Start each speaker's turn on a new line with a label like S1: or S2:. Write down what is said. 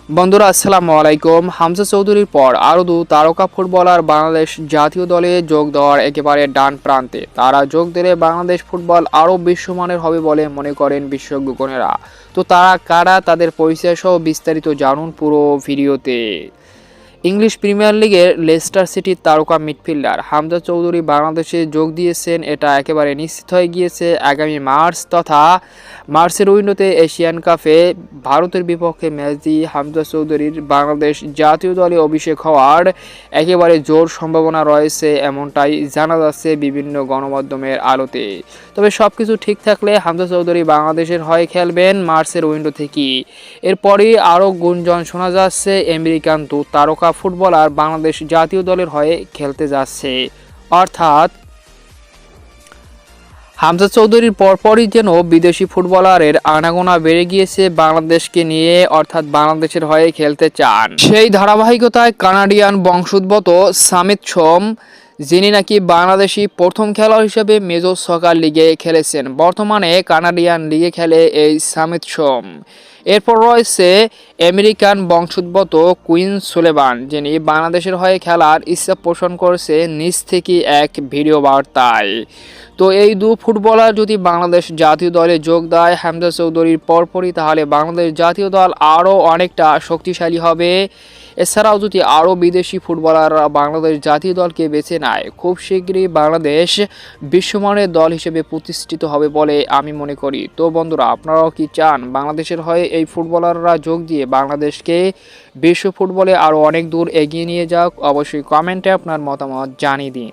S1: বন্ধুরা আসসালামু আলাইকুম। হামজা চৌধুরীর পর আরও দু তারকা ফুটবলার বাংলাদেশ জাতীয় দলে যোগ দেওয়ার একেবারে ডান প্রান্তে। তারা যোগ দিলে বাংলাদেশ ফুটবল আরও বিশ্বমানের হবে বলে মনে করেন বিশেষজ্ঞগণেরা। তো তারা কারা, তাদের পরিচয় সহ বিস্তারিত জানুন পুরো ভিডিওতে। ইংলিশ প্রিমিয়ার লিগের লেস্টার সিটির তারকা মিডফিল্ডার হামজা চৌধুরী বাংলাদেশে যোগ দিয়েছেন, এটা একেবারে নিশ্চিত হয়ে গিয়েছে। আগামী মার্চ তথা মার্চের উইন্ডোতে এশিয়ান কাপে ভারতের বিপক্ষে ম্যাচ দিয়ে হামজা চৌধুরীর বাংলাদেশ জাতীয় দলে অভিষেক হওয়ার একেবারে জোর সম্ভাবনা রয়েছে, এমনটাই জানা যাচ্ছে বিভিন্ন গণমাধ্যমের আলোতে। তবে সব কিছু ঠিক থাকলে হামজা চৌধুরী বাংলাদেশের হয়ে খেলবেন মার্চের উইন্ডো থেকেই। এরপরই আরও গুঞ্জন শোনা যাচ্ছে আমেরিকান দু তারকা ফুটবলার বাংলাদেশ জাতীয় দলের হয়ে খেলতে যাচ্ছে। অর্থাৎ হামজা চৌধুরীর পরপরই যেন বিদেশি ফুটবলারের আনাগোনা বেড়ে গিয়েছে বাংলাদেশকে নিয়ে, অর্থাৎ বাংলাদেশের হয়ে খেলতে চান। সেই ধারাবাহিকতায় কানাডিয়ান বংশোদ্ভূত সামিত সোম, যিনি নাকি বাংলাদেশি প্রথম খেলোয়াড় হিসেবে মেজর সকার লিগে খেলেছেন, বর্তমানে কানাডিয়ান লিগে খেলে এই সামিত সোম। এরপর রয়েছে আমেরিকান বংশোদ্ভূত কুইন সুলেভান, যিনি বাংলাদেশের হয়ে খেলার ইচ্ছা পোষণ করেছে নিজ থেকে এক ভিডিও বার্তায়। তো এই দু ফুটবলার যদি বাংলাদেশ জাতীয় দলে যোগ দেয় হামজা চৌধুরীর পরপরই, তাহলে বাংলাদেশ জাতীয় দল আরও অনেকটা শক্তিশালী হবে। এছাড়াও যদি আরও বিদেশি ফুটবলাররা বাংলাদেশ জাতীয় দলকে বেছে নেয়, খুব শীঘ্রই বাংলাদেশ বিশ্বমানের দল হিসেবে প্রতিষ্ঠিত হবে বলে আমি মনে করি। তো বন্ধুরা, আপনারাও কি চান বাংলাদেশের হয়ে এই ফুটবলাররা যোগ দিয়ে বাংলাদেশকে বিশ্ব ফুটবলে আরও অনেক দূর এগিয়ে নিয়ে যাক? অবশ্যই কমেন্টে আপনার মতামত জানিয়ে দিন।